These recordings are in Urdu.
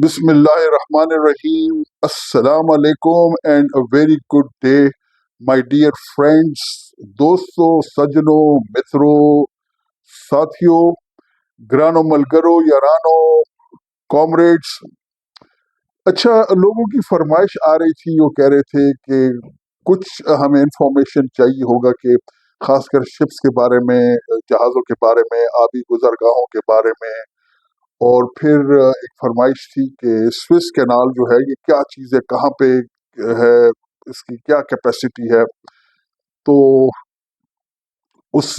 بسم اللہ الرحمن الرحیم. السلام علیکم and a very good day my dear friends. دوستوں، سجنوں، متروں، ساتھیوں، گرانو ملگرو، یارانو، کامریڈس. اچھا، لوگوں کی فرمائش آ رہی تھی، وہ کہہ رہے تھے کہ کچھ ہمیں انفارمیشن چاہیے ہوگا کہ خاص کر شپس کے بارے میں، جہازوں کے بارے میں، آبی گزرگاہوں کے بارے میں. اور پھر ایک فرمائش تھی کہ سوئس کینال جو ہے یہ کیا چیز ہے، کہاں پہ ہے، اس کی کیا کیپیسٹی ہے. تو اس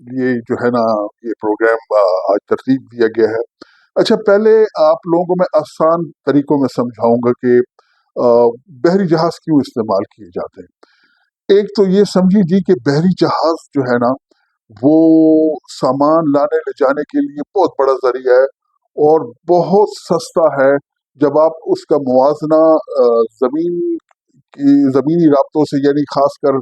لیے جو ہے نا یہ پروگرام آج ترتیب دیا گیا ہے. اچھا، پہلے آپ لوگوں کو میں آسان طریقوں میں سمجھاؤں گا کہ بحری جہاز کیوں استعمال کیے جاتے ہیں. ایک تو یہ سمجھی جی کہ بحری جہاز جو ہے نا وہ سامان لانے لے جانے کے لیے بہت بڑا ذریعہ ہے اور بہت سستا ہے. جب آپ اس کا موازنہ زمینی رابطوں سے، یعنی خاص کر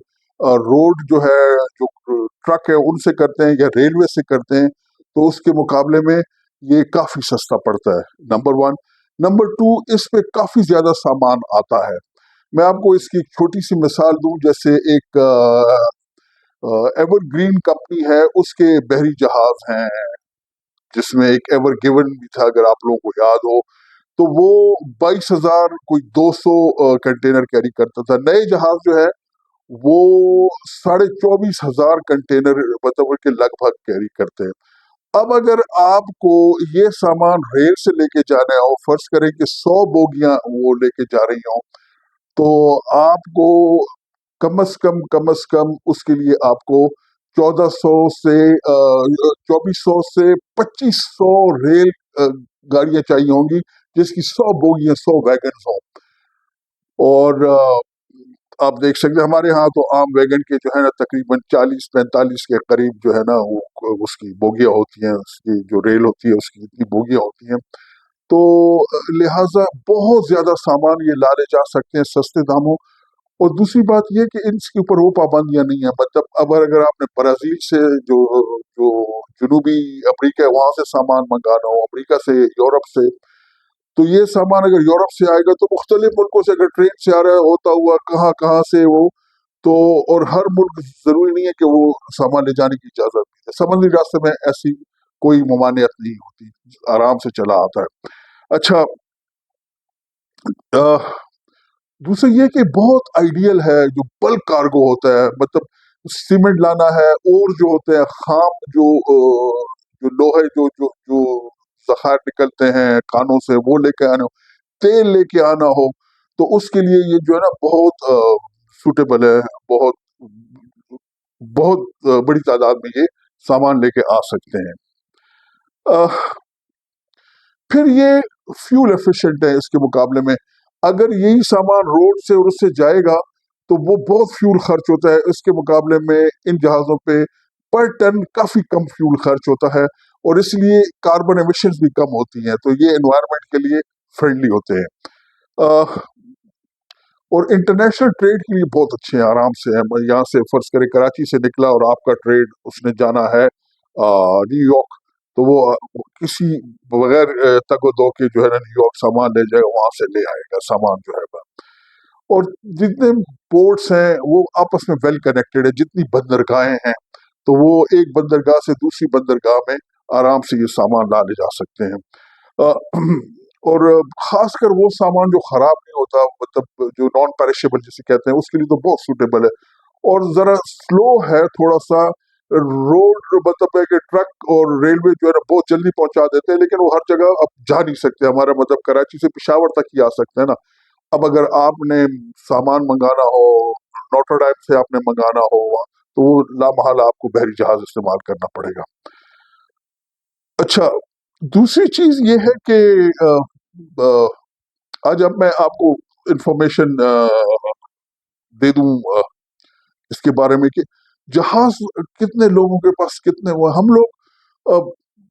روڈ جو ہے، جو ٹرک ہے ان سے کرتے ہیں یا ریلوے سے کرتے ہیں، تو اس کے مقابلے میں یہ کافی سستا پڑتا ہے. Number one. نمبر ٹو، اس پہ کافی زیادہ سامان آتا ہے. میں آپ کو اس کی ایک چھوٹی سی مثال دوں. جیسے ایک ایور گرین کمپنی ہے، اس کے بحری جہاز ہیں، جس میں ایک ایور گیون بھی تھا اگر آپ لوگوں کو یاد ہو. تو وہ 22,000 کوئی 200 کنٹینر کیری کرتا تھا. نئے جہاز جو ہے وہ 24,500 کنٹینر مطلب کہ لگ بھگ کیری کرتے ہیں. اب اگر آپ کو یہ سامان ریل سے لے کے جانا ہو، فرض کریں کہ 100 بوگیاں وہ لے کے جا رہی ہوں، تو آپ کو کم از کم اس کے لیے آپ کو 2400 سے 2500 ریل گاڑیاں چاہیے ہوں گی، جس کی 100 بوگیاں، 100 ویگنز ہوں. اور آپ دیکھ سکتے ہیں ہمارے ہاں تو عام ویگن کے جو ہے نا تقریباً 40-45 کے قریب جو ہے نا وہ اس کی بوگیاں ہوتی ہیں، اس کی جو ریل ہوتی ہے اس کی اتنی بوگیاں ہوتی ہیں. تو لہٰذا بہت زیادہ سامان یہ لادے جا سکتے ہیں سستے داموں. اور دوسری بات یہ کہ ان کے اوپر وہ پابندیاں نہیں ہیں. مطلب اب اگر آپ نے برازیل سے جو جنوبی امریکہ ہے وہاں سے سامان منگانا ہو، امریکہ سے، یورپ سے، تو یہ سامان اگر یورپ سے آئے گا تو مختلف ملکوں سے اگر ٹرین سے آ رہا ہے ہوتا ہوا کہاں سے وہ، تو اور ہر ملک ضروری نہیں ہے کہ وہ سامان لے جانے کی اجازت ہے. سمندری راستے میں ایسی کوئی ممانعت نہیں ہوتی، آرام سے چلا آتا ہے. اچھا، دوسرا یہ کہ بہت آئیڈیل ہے جو بلک کارگو ہوتا ہے. مطلب سیمنٹ لانا ہے، اور جو ہوتے ہیں خام جو لوہے جو ذخائر نکلتے ہیں کانوں سے وہ لے کے آنے ہو، تیل لے کے آنا ہو، تو اس کے لیے یہ جو ہے نا بہت سوٹیبل ہے. بہت بڑی تعداد میں یہ سامان لے کے آ سکتے ہیں. پھر یہ فیول ایفیشینٹ ہے اس کے مقابلے میں. اگر یہی سامان روڈ سے اور اس سے جائے گا تو وہ بہت فیول خرچ ہوتا ہے. اس کے مقابلے میں ان جہازوں پہ پر ٹن کافی کم فیول خرچ ہوتا ہے، اور اس لیے کاربن ایمیشنز بھی کم ہوتی ہیں، تو یہ انوائرمنٹ کے لیے فرینڈلی ہوتے ہیں. اور انٹرنیشنل ٹریڈ کے لیے بہت اچھے ہیں، آرام سے ہیں. یہاں سے فرض کریں کراچی سے نکلا اور آپ کا ٹریڈ اس نے جانا ہے نیو یارک، تو وہ کسی بغیر تگ و دو کے جو ہے نا نیو یارک سامان لے جائے گا، وہاں سے لے آئے گا سامان جو ہے. اور جتنے پورٹس ہیں وہ آپس میں ویل کنیکٹڈ ہے. جتنی بندرگاہیں ہیں تو وہ ایک بندرگاہ سے دوسری بندرگاہ میں آرام سے یہ سامان لانے جا سکتے ہیں. اور خاص کر وہ سامان جو خراب نہیں ہوتا، مطلب جو نان پیرشیبل جسے کہتے ہیں، اس کے لیے تو بہت سوٹیبل ہے. اور ذرا سلو ہے تھوڑا سا. روڈ مطلب ہے کہ ٹرک اور ریلوے جو ہے نا بہت جلدی پہنچا دیتے ہیں، لیکن وہ ہر جگہ اب جا نہیں سکتے. ہمارا مطلب کراچی سے پشاور تک ہی آ سکتے ہیں نا. اب اگر آپ نے سامان منگانا ہو، نوٹر ڈیم سے آپ نے منگانا ہو، تو وہ لامحال آپ کو بحری جہاز استعمال کرنا پڑے گا. اچھا، دوسری چیز یہ ہے کہ آج اب میں آپ کو انفارمیشن دے دوں اس کے بارے میں کہ جہاز کتنے لوگوں کے پاس کتنے ہوئے. ہم لوگ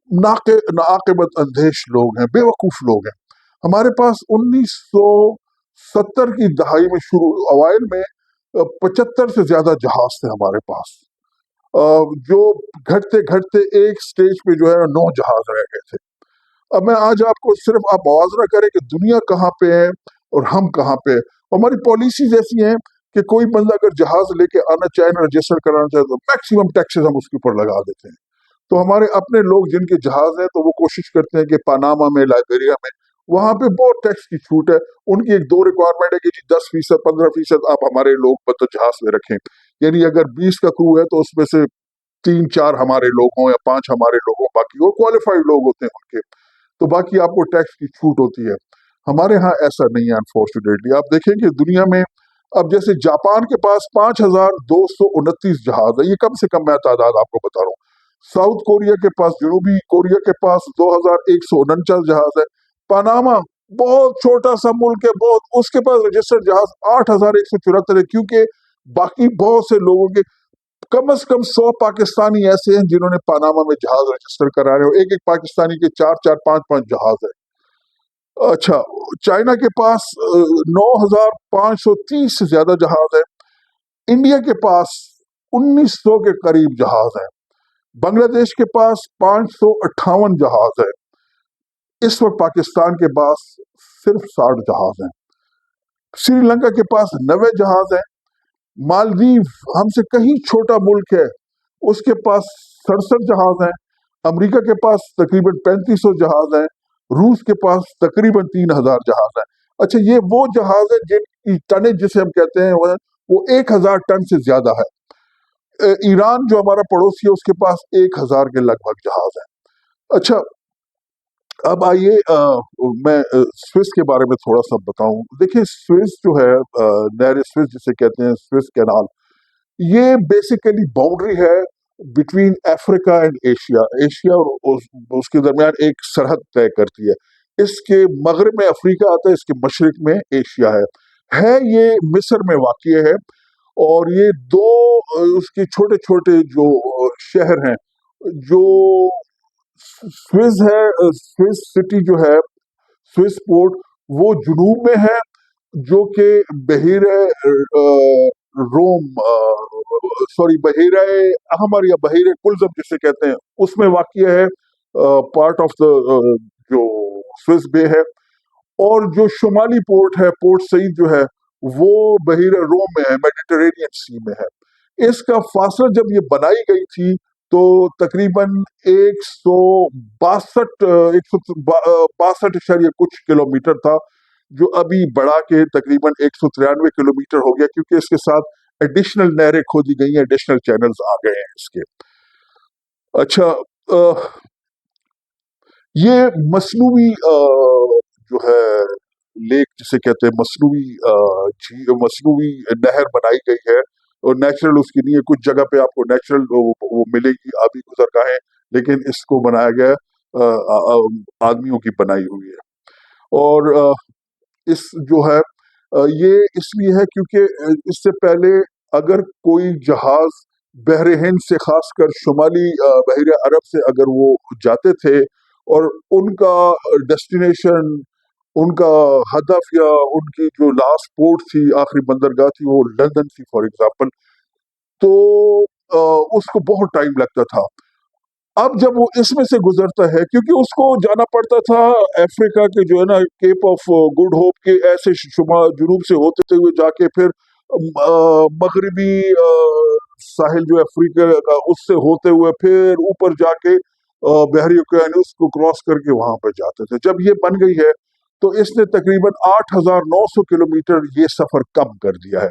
ناعاقبت اندیش لوگ ہیں، بے وقوف لوگ ہیں. ہمارے پاس 1970 کی دہائی میں اوائل میں 75 سے زیادہ جہاز تھے ہمارے پاس، جو گھٹتے گھٹتے ایک سٹیج پہ جو ہے 9 جہاز رہ گئے تھے. اب میں آج آپ کو صرف آپ موازنہ کریں کہ دنیا کہاں پہ ہے اور ہم کہاں پہ ہیں۔ ہماری پالیسیز ایسی ہیں کہ کوئی بندہ اگر جہاز لے کے آنا چاہے نا، رجسٹر کرانا چاہے، تو میکسیمم ٹیکسز ہم اس کے اوپر لگا دیتے ہیں۔ تو ہمارے اپنے لوگ جن کے جہاز ہیں تو وہ کوشش کرتے ہیں کہ پاناما میں، لائبیریا میں، وہاں پہ بہت ٹیکس کی چھوٹ ہے۔ ان کی ایک دو ریکوائرمنٹ ہے کہ جی 10%، 15% آپ ہمارے لوگ مطلب جہاز میں رکھیں، یعنی اگر 20 کا کرو ہے تو اس میں سے 3-4 ہمارے لوگ ہوں یا 5 ہمارے لوگ ہوں، باقی وہ کوالیفائڈ لوگ ہوتے ہیں ان کے، تو باقی آپ کو ٹیکس کی چھوٹ ہوتی ہے۔ ہمارے ہاں ایسا نہیں ہے انفارچونیٹلی۔ آپ دیکھیں کہ دنیا میں اب جیسے جاپان کے پاس 5229 جہاز ہے، یہ کم سے کم میں تعداد آپ کو بتا رہا ہوں۔ ساؤتھ کوریا کے پاس، جنوبی کوریا کے پاس 2149 جہاز ہے۔ پاناما بہت چھوٹا سا ملک ہے، بہت، اس کے پاس رجسٹرڈ جہاز 8174 ہے، کیونکہ باقی بہت سے لوگوں کے کم از کم 100 پاکستانی ایسے ہیں جنہوں نے پاناما میں جہاز رجسٹر کرا رہے ہیں، اور ایک ایک پاکستانی کے 4-4، 5-5 جہاز ہیں۔ اچھا، چائنا کے پاس 9530 سے زیادہ جہاز ہیں۔ انڈیا کے پاس 1900 کے قریب جہاز ہیں۔ بنگلہ دیش کے پاس 558 جہاز ہیں۔ اس وقت پاکستان کے پاس صرف 60 جہاز ہیں۔ سری لنکا کے پاس 90 جہاز ہیں۔ مالدیو ہم سے کہیں چھوٹا ملک ہے، اس کے پاس 67 جہاز ہیں۔ امریکہ کے پاس تقریباً 3500 جہاز ہیں۔ روس کے پاس تقریباً 3000 جہاز ہیں۔ اچھا، یہ وہ جہاز ہیں جن کی ٹنیج جسے ہم کہتے ہیں وہ 1000 ٹن سے زیادہ ہے۔ ایران جو ہمارا پڑوسی ہے، اس کے پاس 1000 کے لگ بھگ جہاز ہیں۔ اچھا، اب آئیے میں سوئس کے بارے میں تھوڑا سا بتاؤں۔ دیکھیں، سوئس جو ہے، نہر سوئس جسے کہتے ہیں، سوئس کینال، یہ بیسیکلی باؤنڈری ہے between Africa and Asia. Asia اور اس کے درمیان ایک سرحد طے کرتی ہے۔ اس کے مغرب میں افریقہ آتا ہے، اس کے مشرق میں ایشیا ہے یہ مصر میں واقع ہے، اور یہ دو اس کے چھوٹے چھوٹے جو شہر ہیں، جو سوئس ہے، سوئس سٹی جو ہے، سوئس پورٹ، وہ جنوب میں ہے، جو کہ بحیرہ روم، بحیرہ احمر یا بحیرہ کلزم جسے کہتے ہیں، اس میں واقع ہے، پارٹ آف دا جو سوئس بے ہے۔ اور جو شمالی پورٹ ہے، پورٹ سعید جو ہے، وہ بحیرہ روم میں ہے، میڈیٹرینین سی میں ہے۔ اس کا فاصلہ جب یہ بنائی گئی تھی تو تقریباً 162 کچھ کلومیٹر تھا، جو ابھی بڑھا کے تقریباً 193 کلومیٹر ہو گیا، کیونکہ اس کے ساتھ ایڈیشنل نہریں کھودی گئی ہیں، ایڈیشنل چینلز آ گئے ہیں اس کے۔ اچھا، یہ مصنوعی جو ہے لیک جسے کہتے ہیں، مصنوعی نہر بنائی گئی ہے، اور نیچرل اس کی نہیں ہے۔ کچھ جگہ پہ آپ کو نیچرل وہ ملے گی، آبی گزرگاہیں، لیکن اس کو بنایا گیا آدمیوں کی بنائی ہوئی ہے۔ اور اس جو ہے یہ اس لیے ہے کیونکہ اس سے پہلے اگر کوئی جہاز بحر ہند سے، خاص کر شمالی بحیر عرب سے اگر وہ جاتے تھے، اور ان کا ڈیسٹینیشن، ان کا ہدف یا ان کی جو لاسٹ پورٹ تھی، آخری بندرگاہ تھی، وہ لندن تھی فار ایگزامپل، تو اس کو بہت ٹائم لگتا تھا۔ اب جب وہ اس میں سے گزرتا ہے، کیونکہ اس کو جانا پڑتا تھا افریقہ کے جو ہے نا کیپ آف گڈ ہوپ کے ایسے جنوب سے ہوتے ہوئے جا کے پھر مغربی ساحل جو افریقہ کا، اس سے ہوتے ہوئے پھر اوپر جا کے بحری اوقیانوس کو کراس کر کے وہاں پہ جاتے تھے۔ جب یہ بن گئی ہے تو اس نے تقریباً 8900 کلومیٹر یہ سفر کم کر دیا ہے۔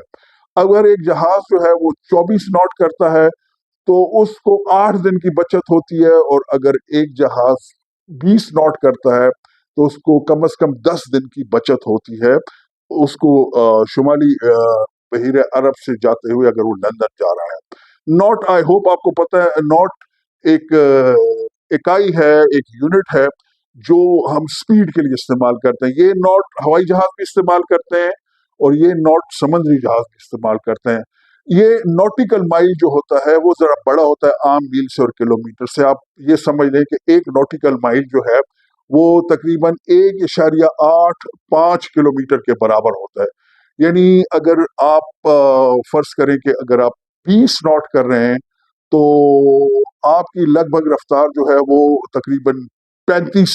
اگر ایک جہاز جو ہے وہ 24 ناٹ کرتا ہے تو اس کو 8 دن کی بچت ہوتی ہے، اور اگر ایک جہاز 20 ناٹ کرتا ہے تو اس کو کم از کم 10 دن کی بچت ہوتی ہے، اس کو شمالی بحیر عرب سے جاتے ہوئے اگر وہ لندن جا رہا ہے۔ ناٹ، آئی ہوپ آپ کو پتہ ہے، ناٹ ایک اکائی ہے، ایک یونٹ ہے جو ہم سپیڈ کے لیے استعمال کرتے ہیں۔ یہ ناٹ ہوائی جہاز بھی استعمال کرتے ہیں، اور یہ ناٹ سمندری جہاز بھی استعمال کرتے ہیں۔ یہ نوٹیکل مائل جو ہوتا ہے وہ ذرا بڑا ہوتا ہے عام میل سے اور کلومیٹر سے۔ آپ یہ سمجھ لیں کہ ایک نوٹیکل مائل جو ہے وہ تقریباً 1.85 کلومیٹر کے برابر ہوتا ہے۔ یعنی اگر آپ فرض کریں کہ اگر آپ 20 ناٹ کر رہے ہیں تو آپ کی لگ بھگ رفتار جو ہے وہ تقریباً 35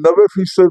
90%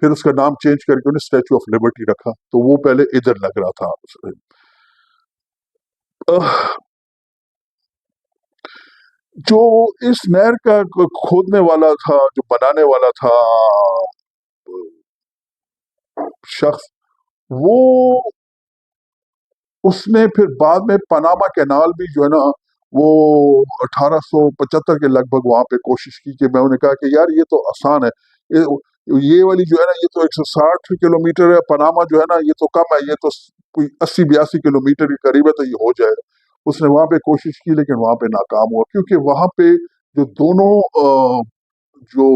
پھر اس کا نام چینج کر کے انہیں اسٹیچو آف لبرٹی رکھا، تو وہ پہلے ادھر لگ رہا تھا۔ جو اس نہر کا کھودنے والا تھا، جو بنانے والا تھا شخص، وہ اس نے پھر بعد میں پاناما کینال بھی جو ہے نا وہ 1875 کے لگ بھگ وہاں پہ کوشش کی، کہ میں انہوں نے کہا کہ یار یہ تو آسان ہے، یہ والی جو ہے نا یہ تو 160 کلومیٹر ہے، پاناما جو ہے نا یہ تو کم ہے، یہ تو کوئی 80-82 کلومیٹر کے قریب ہے، تو یہ ہو جائے گا۔ اس نے وہاں پہ کوشش کی لیکن وہاں پہ ناکام ہوا، کیونکہ وہاں پہ جو دونوں جو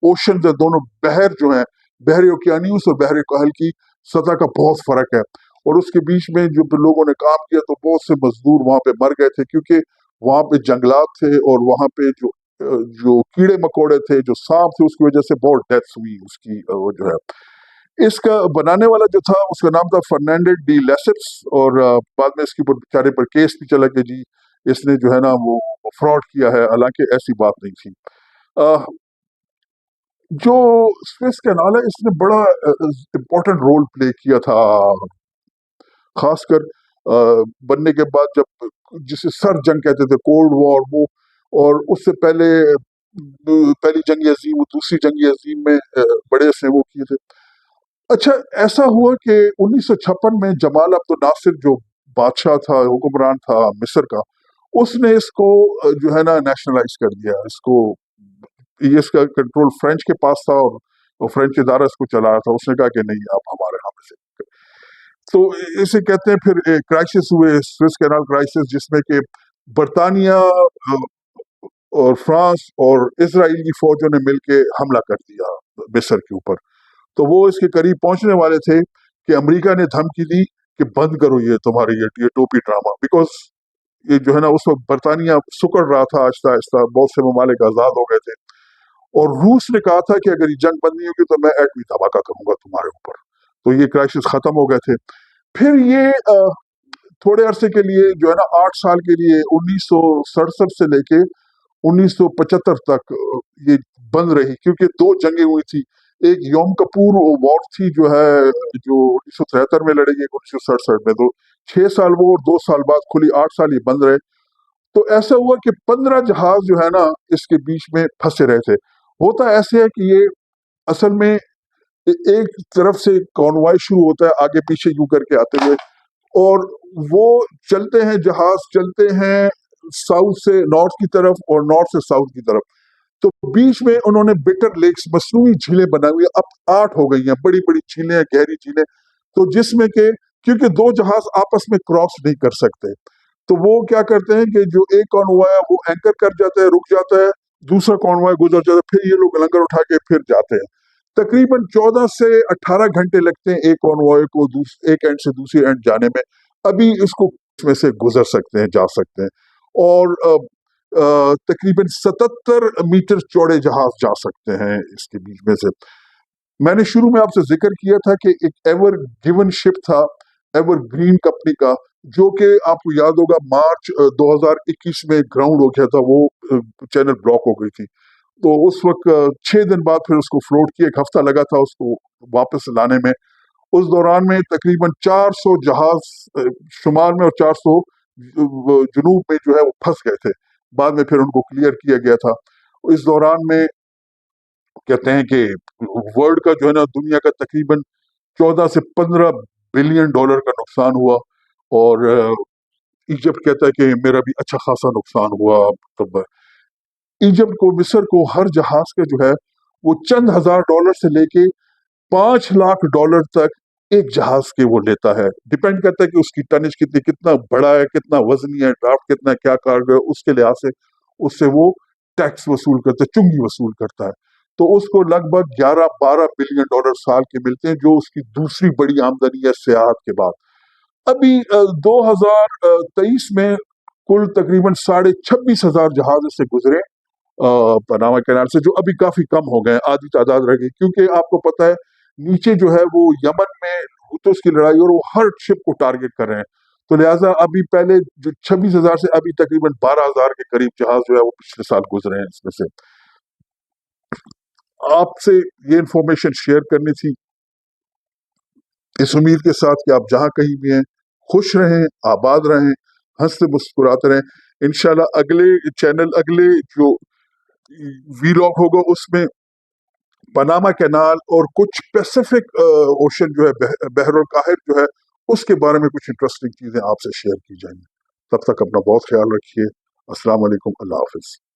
اوشن ہے، دونوں بحر جو ہیں، بحر اوقیانوس اور بحر کہل کی سطح کا بہت فرق ہے، اور اس کے بیچ میں جو لوگوں نے کام کیا تو بہت سے مزدور وہاں پہ مر گئے تھے، کیونکہ وہاں پہ جنگلات تھے اور وہاں پہ جو کیڑے مکوڑے تھے، جو سانپ تھے، اس کی وجہ سے بہت ڈیتھ ہوئی اس کی۔ وہ جو ہے اس کا بنانے والا جو تھا اس کا نام تھا فرنینڈو ڈی لیسپس، اور بعد میں اس کے اوپر بیچارے پر کیس بھی چلا کہ جی اس نے جو ہے نا وہ فراڈ کیا ہے، حالانکہ ایسی بات نہیں تھی۔ جو سویس کینال ہے اس نے بڑا امپورٹنٹ رول پلے کیا تھا، خاص کر بننے کے بعد، جب جسے سر جنگ کہتے تھے، کولڈ وار، وہ اور اس سے پہلے پہلی جنگ عظیم، دوسری جنگ عظیم میں بڑے سے وہ کیے تھے۔ اچھا، ایسا ہوا کہ 1956 میں جمال عبد الناصر جو بادشاہ تھا، حکمران تھا مصر کا، اس نے اس کو جو ہے نا نیشنلائز کر دیا، اس کا کنٹرول فرینچ کے پاس تھا، اور فرینچ ادارہ اس کو چلا رہا تھا۔ اس نے کہا کہ نہیں، آپ ہمارے ہاں سے، تو اسے کہتے ہیں پھر کرائسس ہوئے، سویس کینال کرائسس، جس میں کہ برطانیہ اور فرانس اور اسرائیل کی فوجوں نے مل کے حملہ کر دیا مصر کے اوپر۔ تو وہ اس کے قریب پہنچنے والے تھے کہ امریکہ نے دھمکی دی کہ بند کرو یہ تمہاری یہ ٹوپی ڈرامہ، بیکاز یہ جو ہے نا اس وقت برطانیہ سکڑ رہا تھا آہستہ آہستہ، بہت سے ممالک آزاد ہو گئے تھے، اور روس نے کہا تھا کہ اگر یہ جنگ بند نہیں ہوگی تو میں ایٹمی دھماکہ کروں گا تمہارے اوپر۔ تو یہ کرائسس ختم ہو گئے تھے۔ پھر یہ تھوڑے عرصے کے لیے جو ہے نا 8 سال کے لیے 1967 سے لے کے 1975 تک یہ بند رہی، کیونکہ 2 جنگیں ہوئی تھی۔ ایک یوم کپور وار تھی جو ہے جو 1973 میں لڑے گی، 1967 میں، تو 6 سال وہ اور 2 سال بعد کھلی، 8 سال یہ بند رہے۔ تو ایسا ہوا کہ 15 جہاز جو ہے نا اس کے بیچ میں پھنسے رہے تھے۔ ہوتا ایسے ہے کہ یہ اصل میں ایک طرف سے کانوائے شروع ہوتا ہے، آگے پیچھے یوں کر کے آتے ہوئے، اور وہ چلتے ہیں، جہاز چلتے ہیں ساؤتھ سے نارتھ کی طرف اور نارتھ سے ساؤتھ کی طرف۔ تو بیچ میں انہوں نے بٹر لیکس، مصنوعی جھیلیں بنائی ہوئی، اب 8 ہو گئی ہیں، بڑی بڑی جھیلیں، گہری جھیلیں، تو جس میں کہ کیونکہ 2 جہاز آپس میں کراس نہیں کر سکتے، تو وہ کیا کرتے ہیں کہ جو ایک کانوائے ہے وہ اینکر کر جاتا ہے، رک جاتا ہے، دوسرا کانوائے گزر جاتا ہے، پھر یہ لوگ لنگر اٹھا کے پھر جاتے ہیں۔ تقریباً 14 سے 18 گھنٹے لگتے ہیں ایک کانوائے کو ایک اینڈ سے دوسری اینڈ جانے میں۔ ابھی اس کو اس میں سے گزر سکتے ہیں، جا سکتے ہیں، اور تقریباً 77 میٹر چوڑے جہاز جا سکتے ہیں اس کے بیچ میں سے۔ میں نے شروع میں آپ سے ذکر کیا تھا کہ ایک ایور گیون شپ تھا ایور گرین کمپنی کا، جو کہ آپ کو یاد ہوگا مارچ 2021 میں گراؤنڈ ہو گیا تھا، وہ چینل بلاک ہو گئی تھی، تو اس وقت 6 دن بعد پھر اس کو فلوٹ کیا، 1 ہفتہ لگا تھا اس کو واپس لانے میں۔ اس دوران میں تقریباً 400 جہاز شمال میں اور 400 جنوب میں جو ہے وہ پھنس گئے تھے، بعد میں پھر ان کو کلیئر کیا گیا تھا۔ اس دوران میں کہتے ہیں کہ ورلڈ کا جو ہے نا دنیا کا تقریباً 14 سے 15 بلین ڈالر کا نقصان ہوا، اور ایجپٹ کہتا ہے کہ میرا بھی اچھا خاصا نقصان ہوا۔ تب ایجپٹ کو، مصر کو، ہر جہاز کا جو ہے وہ چند ہزار ڈالر سے لے کے 5 لاکھ ڈالر تک ایک جہاز کے وہ لیتا ہے، ڈیپینڈ کرتا ہے کہ اس کی ٹنج کتنی، کتنا بڑا ہے، کتنا وزنی ہے، ڈرافٹ کتنا ہے، کیا کارگو ہے، اس کے لحاظ سے اس سے وہ ٹیکس وصول کرتا ہے، چنگی وصول کرتا ہے۔ تو اس کو لگ بھگ 11-12 بلین ڈالر سال کے ملتے ہیں، جو اس کی دوسری بڑی آمدنی ہے سیاحت کے بعد۔ ابھی 2023 میں کل تقریباً 26,500 جہاز اس سے گزرے پاناما کینال سے، جو ابھی کافی کم ہو گئے، آدھی تعداد رہ گئی، کیونکہ آپ کو پتہ ہے نیچے جو ہے وہ یمن میں ہوتوس کی لڑائی، اور وہ ہر شپ کو ٹارگٹ کر رہے ہیں، تو لہٰذا ابھی پہلے جو 26,000 سے ابھی تقریباً 12,000 کے قریب جہاز جو ہے وہ پچھلے سال گزرے ہیں اس میں سے۔ آپ سے یہ انفارمیشن شیئر کرنی تھی، اس امید کے ساتھ کہ آپ جہاں کہیں بھی ہیں خوش رہیں، آباد رہیں، ہنستے مسکراتے رہیں۔ انشاءاللہ اگلے جو ویلاگ ہوگا اس میں پاناما کینال اور کچھ پیسیفک اوشن جو ہے، بحر الکاہل جو ہے، اس کے بارے میں کچھ انٹرسٹنگ چیزیں آپ سے شیئر کی جائیں گی۔ تب تک اپنا بہت خیال رکھیے۔ السلام علیکم، اللہ حافظ۔